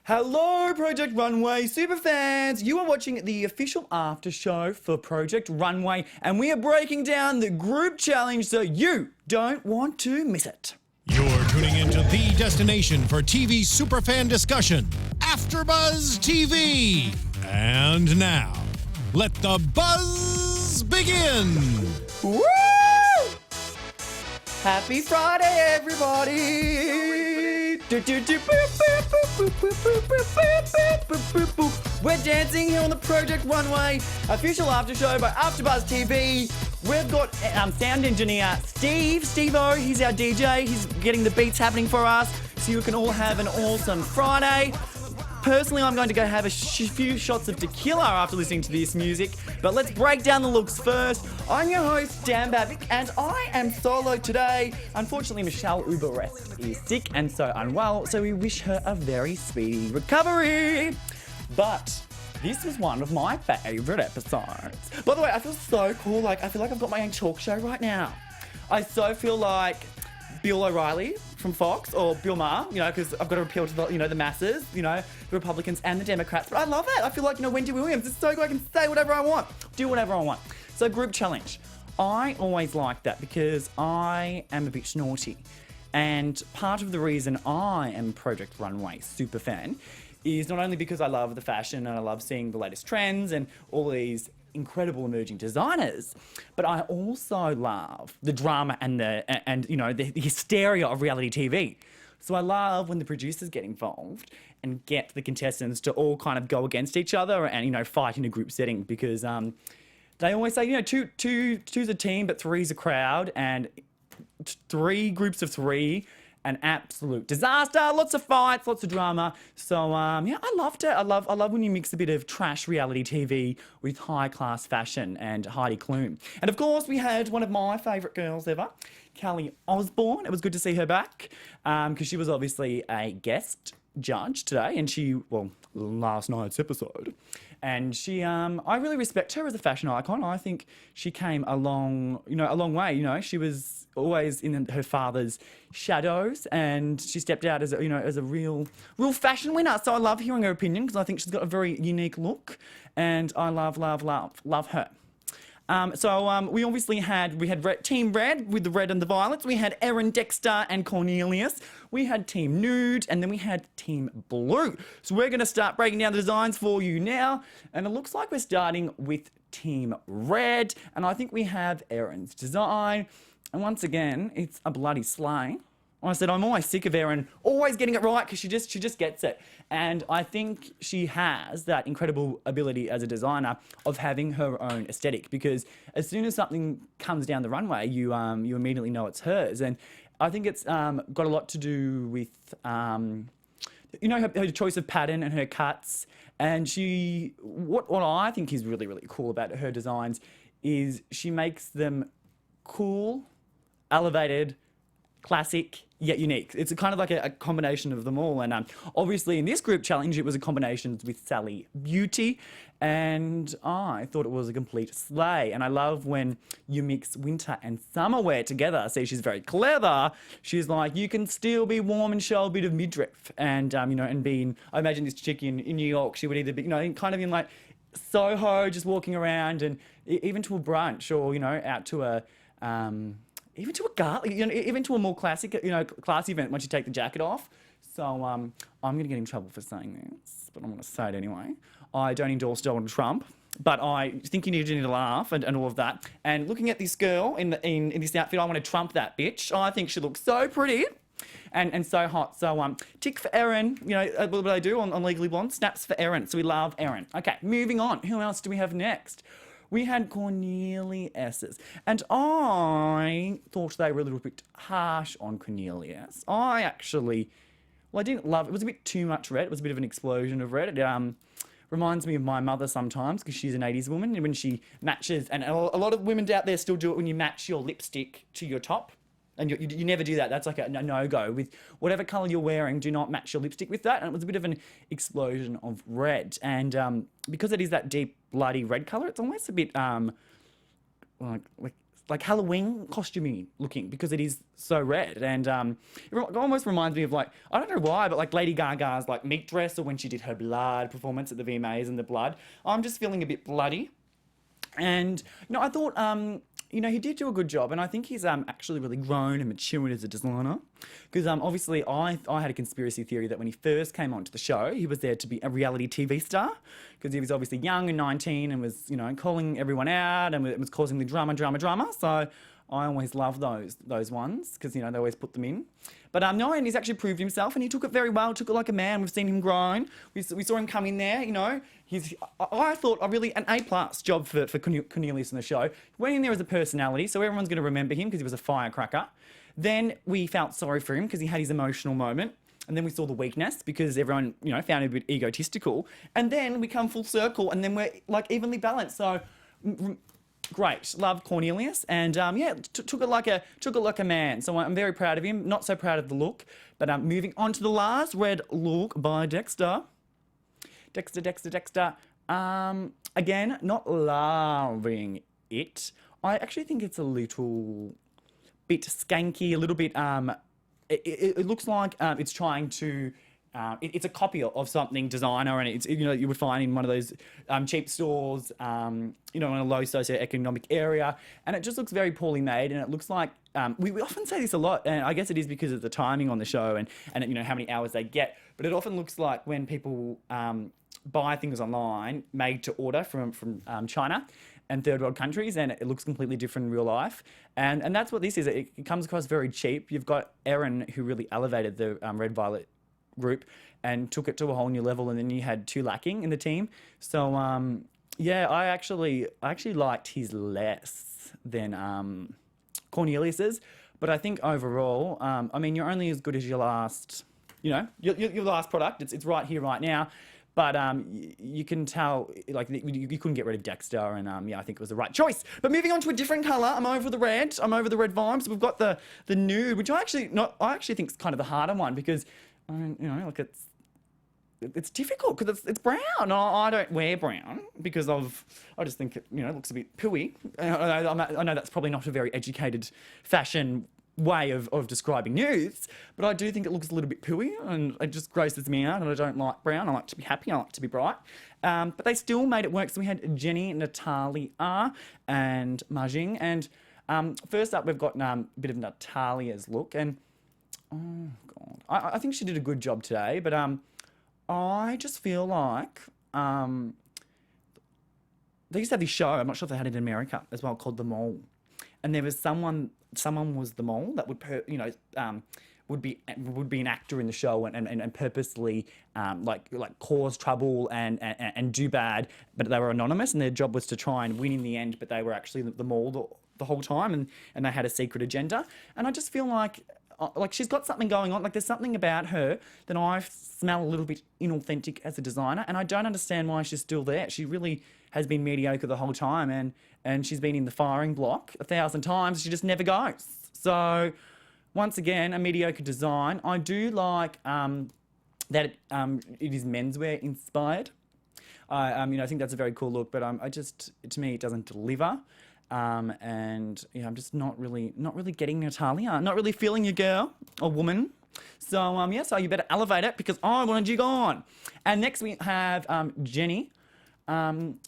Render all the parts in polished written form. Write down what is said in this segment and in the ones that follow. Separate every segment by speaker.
Speaker 1: Hello, Project Runway superfans! You are watching the official after show for Project Runway, and we are breaking down the group challenge so you don't want to miss it.
Speaker 2: You're tuning into the destination for TV superfan discussion, AFTERBUZZ TV. And now, let the buzz begin!
Speaker 1: Woo! Happy Friday, everybody! We're dancing here on the Project Runway, official after show by AFTERBUZZ TV. We've got sound engineer Steve-O, he's our DJ, he's getting the beats happening for us, so you can all have an awesome Friday. Personally, I'm going to go have a few shots of tequila after listening to this music, but let's break down the looks first. I'm your host, Dan Babic, and I am solo today. Unfortunately, Michelle Uberest is sick and so unwell, so we wish her a very speedy recovery. But this was one of my favourite episodes. By the way, I feel so cool, I feel like I've got my own talk show right now. I so feel like Bill O'Reilly from Fox, or Bill Maher, because I've got to appeal to the masses, the Republicans and the Democrats. But I love it. I feel like, Wendy Williams. It's so good. I can say whatever I want, do whatever I want. So group challenge. I always like that because I am a bit naughty. And part of the reason I am Project Runway super fan is not only because I love the fashion and I love seeing the latest trends and all these incredible emerging designers, but I also love the drama and the hysteria of reality TV. So I love when the producers get involved and get the contestants to all kind of go against each other and fight in a group setting, because they always say two's a team but three's a crowd, and three groups of three, an absolute disaster, lots of fights, lots of drama. So yeah, I loved it. I love when you mix a bit of trash reality TV with high class fashion and Heidi Klum. And of course we had one of my favourite girls ever, Kelly Osbourne. It was good to see her back because she was obviously a guest judge today, and last night's episode. And she, I really respect her as a fashion icon. I think she came a long way. She was always in her father's shadows, and she stepped out as a real fashion winner. So I love hearing her opinion because I think she's got a very unique look, and I love her. We obviously had Team Red with the red and the violets. We had Erin, Dexter, and Cornelius. We had Team Nude, and then we had Team Blue. So we're going to start breaking down the designs for you now. And it looks like we're starting with Team Red. And I think we have Erin's design. And once again, it's a bloody slay. I said, I'm always sick of Erin always getting it right because she just gets it. And I think she has that incredible ability as a designer of having her own aesthetic, because as soon as something comes down the runway, you immediately know it's hers. And I think it's got a lot to do with, her choice of pattern and her cuts. And what I think is really, really cool about her designs is she makes them cool, elevated, classic, yet unique. It's kind of like a combination of them all. And obviously in this group challenge, it was a combination with Sally Beauty, and I thought it was a complete slay. And I love when you mix winter and summer wear together. See, she's very clever. She's like, you can still be warm and show a bit of midriff. And, and being, I imagine this chick in New York, she would either be, kind of in like Soho, just walking around, and even to a brunch, or, out to a, even to a gala, even to a more classic, classy event once you take the jacket off. So I'm going to get in trouble for saying this, but I'm going to say it anyway. I don't endorse Donald Trump, but I think you need to laugh and all of that. And looking at this girl in this outfit, I want to Trump that bitch. I think she looks so pretty and so hot. So tick for Erin. What I do on Legally Blonde? Snaps for Erin. So we love Erin. Okay, moving on. Who else do we have next? We had Cornelius's, and I thought they were a little bit harsh on Cornelius. I didn't love it. It was a bit too much red. It was a bit of an explosion of red. It reminds me of my mother sometimes, because she's an 80s woman, and when she matches, and a lot of women out there still do it when you match your lipstick to your top. And you never do that. That's like a no-go. With whatever colour you're wearing, do not match your lipstick with that. And it was a bit of an explosion of red. And because it is that deep, bloody red colour, it's almost a bit like like Halloween costumey looking because it is so red. And it almost reminds me of like, I don't know why, but like Lady Gaga's like meat dress or when she did her blood performance at the VMAs and the blood. I'm just feeling a bit bloody. And, I thought, he did do a good job, and I think he's actually really grown and matured as a designer. Because obviously I had a conspiracy theory that when he first came onto the show, he was there to be a reality TV star. Because he was obviously young and 19 and was, calling everyone out and it was causing the drama. So I always love those ones because, they always put them in. But no, and he's actually proved himself and he took it very well, took it like a man. We've seen him grown. We saw him come in there, I thought an A+ job for Cornelius in the show. Went in there as a personality, so everyone's going to remember him because he was a firecracker. Then we felt sorry for him because he had his emotional moment. And then we saw the weakness because everyone, found him a bit egotistical. And then we come full circle and then we're like evenly balanced. So great, love Cornelius, and took it like a man. So I'm very proud of him. Not so proud of the look, but moving on to the last red look by Dexter. Dexter. Again, not loving it. I actually think it's a little bit skanky, a little bit. It looks like it's trying to. It's a copy of something designer, and it's you would find in one of those cheap stores, in a low socioeconomic area, and it just looks very poorly made, and it looks like we often say this a lot, and I guess it is because of the timing on the show and how many hours they get, but it often looks like when people buy things online made to order from China and third world countries, and it looks completely different in real life, and that's what this is. It comes across very cheap. You've got Erin, who really elevated the Red Violet group and took it to a whole new level, and then you had two lacking in the team. So I actually liked his less than Cornelius's, but I think overall, you're only as good as your last, your last product. It's right here, right now. But you can tell, like, you couldn't get rid of Dexter, and I think it was the right choice. But moving on to a different colour, I'm over the red vibes. We've got the nude, which I actually think is kind of the harder one because, it's difficult because it's brown. I don't wear brown because I just think it looks a bit pooey. I know that's probably not a very educated fashion way of describing nudes, but I do think it looks a little bit pooey and it just grosses me out, and I don't like brown. I like to be happy, I like to be bright, but they still made it work. So we had Jenny, Natalya and Majing, and first up we've got a bit of Natalya's look, and oh god, I think she did a good job today, but I just feel like they used to have this show, I'm not sure if they had it in America as well, called The Mole, and there was someone was the mole that would be an actor in the show and purposely like cause trouble and do bad, but they were anonymous and their job was to try and win in the end, but they were actually the mole the whole time, and they had a secret agenda. And I just feel like she's got something going on. Like there's something about her that I smell a little bit inauthentic as a designer, and I don't understand why she's still there. She really has been mediocre the whole time, and she's been in the firing block 1,000 times. She just never goes. So once again, a mediocre design. I do like that it is menswear inspired. I think that's a very cool look, but to me, it doesn't deliver. I'm just not really getting Natalya, not really feeling your girl or woman. So so you better elevate it because I wanted you gone. And next we have Jenny.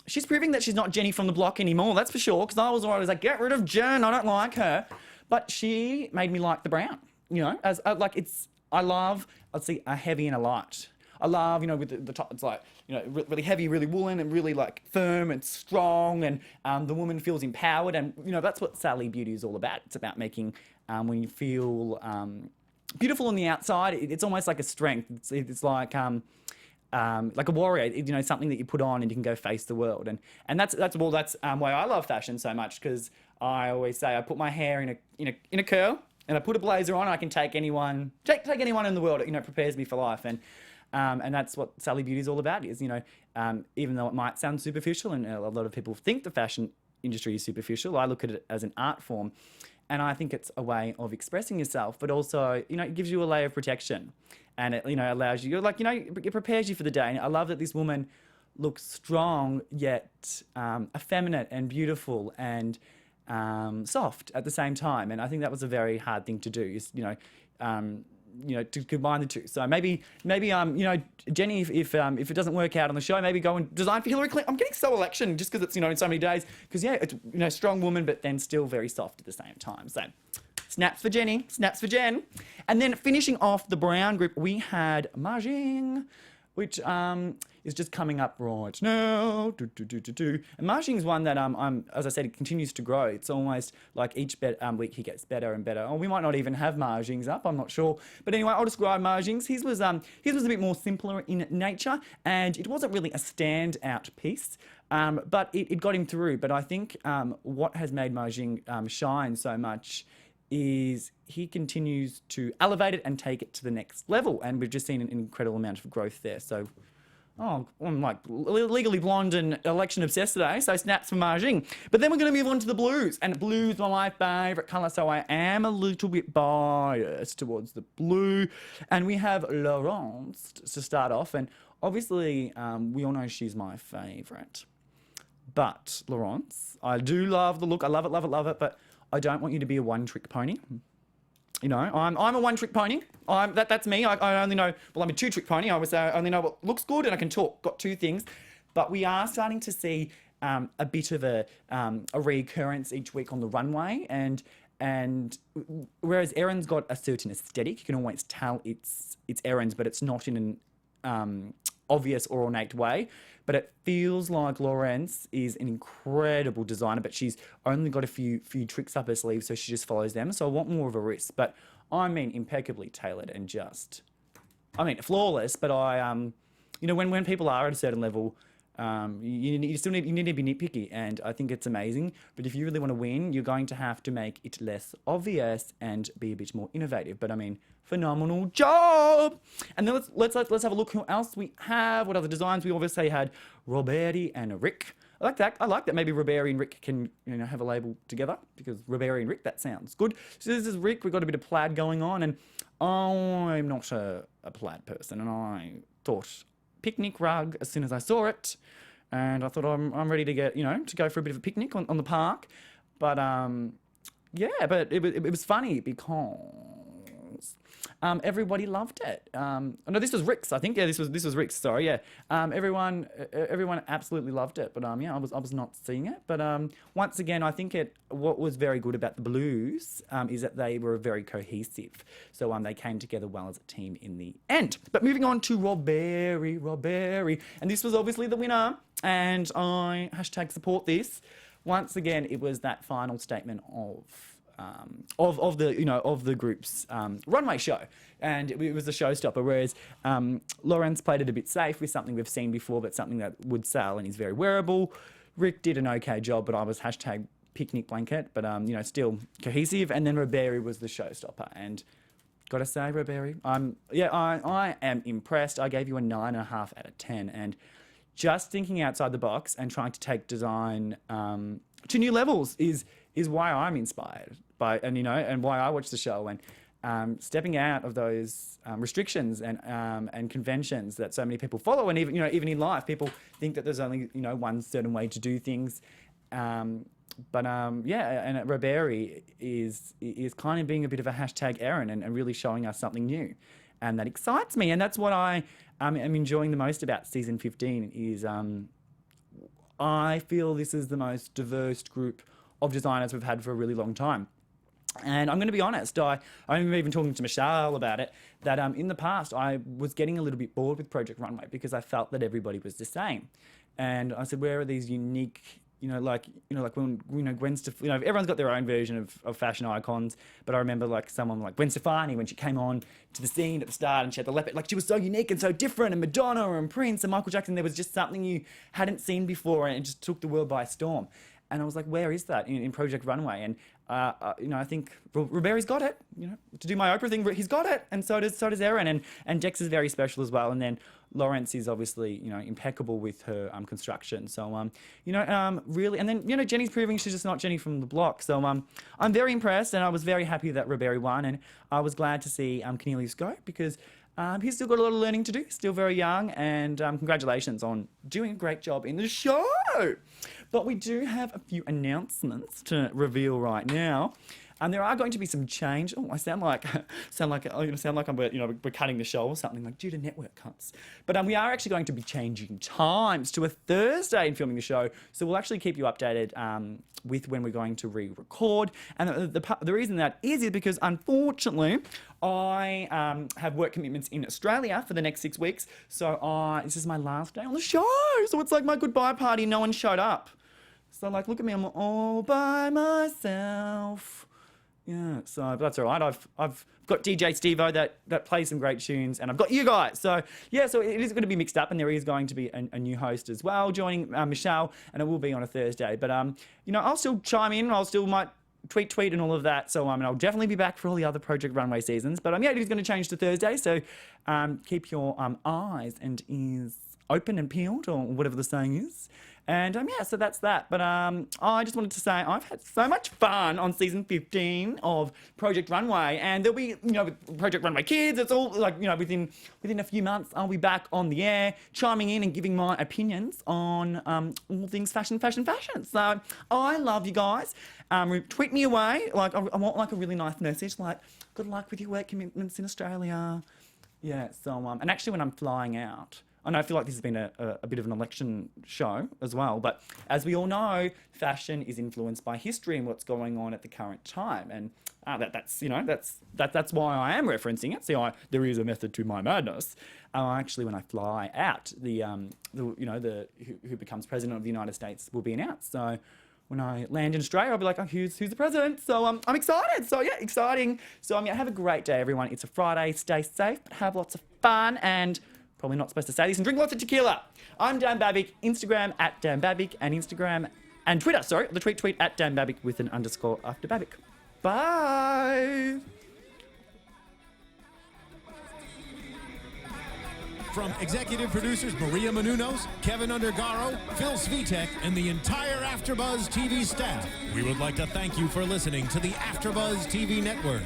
Speaker 1: She's proving that she's not Jenny from the block anymore, that's for sure, because I was always like, get rid of Jen, I don't like her. But she made me like the brown, I love, let's see, a heavy and a light. I love, with the top, it's like, really heavy, really woolen, and really like firm and strong, and the woman feels empowered, and that's what Sally Beauty is all about. It's about making when you feel beautiful on the outside, it's almost like a strength. It's like a warrior, something that you put on and you can go face the world, and that's why I love fashion so much, because I always say I put my hair in a curl and I put a blazer on, and I can take anyone in the world. It prepares me for life, and that's what Sally Beauty is all about. Is even though it might sound superficial, and a lot of people think the fashion industry is superficial, I look at it as an art form. And I think it's a way of expressing yourself, but also, it gives you a layer of protection, and it, allows you, it prepares you for the day. And I love that this woman looks strong, yet effeminate and beautiful, and soft at the same time. And I think that was a very hard thing to do, is, to combine the two. So maybe, Jenny, if it doesn't work out on the show, maybe go and design for Hillary Clinton. I'm getting so election just because it's, in so many days. Because, it's, strong woman, but then still very soft at the same time. So snaps for Jenny, snaps for Jen. And then finishing off the brown group, we had Marjing, which is just coming up right now. And Marjing is one that, as I said, it continues to grow. It's almost like each week he gets better and better. Oh, we might not even have Marjings up, I'm not sure. But anyway, I'll describe Marjings. His was a bit more simpler in nature, and it wasn't really a standout piece. But it got him through. But I think what has made Marjing shine so much is he continues to elevate it and take it to the next level. And we've just seen an incredible amount of growth there. So, I'm like legally blonde and election obsessed today, so snaps for Marjing. But then we're going to move on to the blues. And blues are my favourite colour, so I am a little bit biased towards the blue. And we have Laurence to start off. And obviously, we all know she's my favourite. But Laurence, I do love the look. I love it, love it, love it. But I don't want you to be a one-trick pony. I'm a one-trick pony. That's me. I only know, I'm a two-trick pony. I only know what looks good and I can talk. Got two things. But we are starting to see a bit of a recurrence each week on the runway. And whereas Erin's got a certain aesthetic, you can always tell it's Erin's, but it's not in an obvious or ornate way. But it feels like Laurence is an incredible designer, but she's only got a few tricks up her sleeve, so she just follows them. So I want more of a risk. But I mean, impeccably tailored and just, flawless. But when people are at a certain level, you need to be nitpicky, and I think it's amazing. But if you really want to win, you're going to have to make it less obvious and be a bit more innovative. But phenomenal job. And then let's have a look who else we have. What other designs? We obviously had Roberi and Rick. I like that. Maybe Roberi and Rick can have a label together, because Roberi and Rick, that sounds good. So this is Rick. We've got a bit of plaid going on, and I'm not a plaid person, and I thought picnic rug as soon as I saw it, and I thought I'm ready to get to go for a bit of a picnic on the park. But but it was funny because everybody loved it. No, this was Rick's, I think. Yeah, this was Rick's. Sorry, yeah. Everyone absolutely loved it. But I was not seeing it. But once again, I think what was very good about the blues is that they were very cohesive. So they came together well as a team in the end. But moving on to Roberi, and this was obviously the winner. And I #support this. Once again, it was that final statement of the group's runway show, and it was a showstopper. Whereas Laurence played it a bit safe with something we've seen before, but something that would sell and is very wearable. Rick did an okay job, but I was #picnic blanket, but still cohesive. And then Roberi was the showstopper, and gotta say, Roberi, I am impressed. I gave you a 9.5 out of 10, and just thinking outside the box and trying to take design to new levels is why I'm inspired by, and why I watch the show, and stepping out of those restrictions and conventions that so many people follow, and even in life, people think that there's only one certain way to do things. And Roberi is kind of being a bit of a #Erin and really showing us something new, and that excites me, and that's what I am enjoying the most about season 15 is I feel this is the most diverse group of designers we've had for a really long time. And I'm going to be honest, I remember even talking to Michelle about it, that in the past I was getting a little bit bored with Project Runway because I felt that everybody was the same. And I said, where are these unique, like when, Gwen Stefani, everyone's got their own version of fashion icons, but I remember like someone like Gwen Stefani, when she came on to the scene at the start and she had the leopard, like she was so unique and so different, and Madonna and Prince and Michael Jackson, there was just something you hadn't seen before, and it just took the world by storm. And I was like, where is that in Project Runway? And, I think Roberi's got it, to do my Oprah thing, he's got it. And so does Erin. And Dexter's very special as well. And then Laurence is obviously, impeccable with her construction. So, really, and then, Jenny's proving she's just not Jenny from the block. So, I'm very impressed, and I was very happy that Roberi won. And I was glad to see Cornelius go, because he's still got a lot of learning to do, still very young, and congratulations on doing a great job in the show. But we do have a few announcements to reveal right now. And there are going to be some change. Oh, I sound like I'm, we're cutting the show or something, like due to network cuts. But we are actually going to be changing times to a Thursday in filming the show. So we'll actually keep you updated with when we're going to re-record. And the reason that is because, unfortunately, I have work commitments in Australia for the next 6 weeks. So this is my last day on the show. So it's like my goodbye party. No one showed up. So like, look at me, I'm all by myself. Yeah, so that's all right. I've got DJ Steve-O that plays some great tunes, and I've got you guys. So yeah, so it is going to be mixed up, and there is going to be a new host as well joining Michelle, and it will be on a Thursday. But I'll still chime in. I'll still might tweet and all of that. So I'll definitely be back for all the other Project Runway seasons. But it is going to change to Thursday. So keep your eyes and ears open and peeled, or whatever the saying is. And so that's that. But I just wanted to say I've had so much fun on season 15 of Project Runway, and there'll be with Project Runway Kids. It's all like within a few months I'll be back on the air, chiming in and giving my opinions on all things fashion. So I love you guys. Tweet me away. Like I want like a really nice message, like good luck with your work commitments in Australia. Yeah. So and actually when I'm flying out. I feel like this has been a bit of an election show as well, but as we all know, fashion is influenced by history and what's going on at the current time, and that's why I am referencing it. See, there is a method to my madness. Actually, when I fly out, who becomes president of the United States will be announced. So when I land in Australia, I'll be like, oh, who's the president? So I'm excited. So yeah, exciting. So have a great day, everyone. It's a Friday. Stay safe, but have lots of fun and. Probably not supposed to say this, and drink lots of tequila. I'm Dan Babic, Instagram at Dan Babic, and Instagram and Twitter, the tweet at Dan Babic with an _ after Babic. Bye.
Speaker 2: From executive producers Maria Menounos, Kevin Undergaro, Phil Svitek, and the entire AfterBuzz TV staff, we would like to thank you for listening to the AfterBuzz TV network.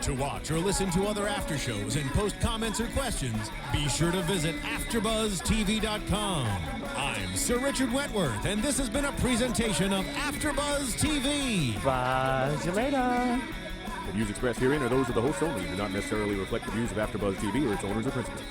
Speaker 2: To watch or listen to other after shows and post comments or questions, be sure to visit AfterBuzzTV.com. I'm Sir Richard Wentworth, and this has been a presentation of AfterBuzz TV.
Speaker 1: Bye. See you later.
Speaker 3: The views expressed herein are those of the hosts only and do not necessarily reflect the views of AfterBuzz TV or its owners or principals.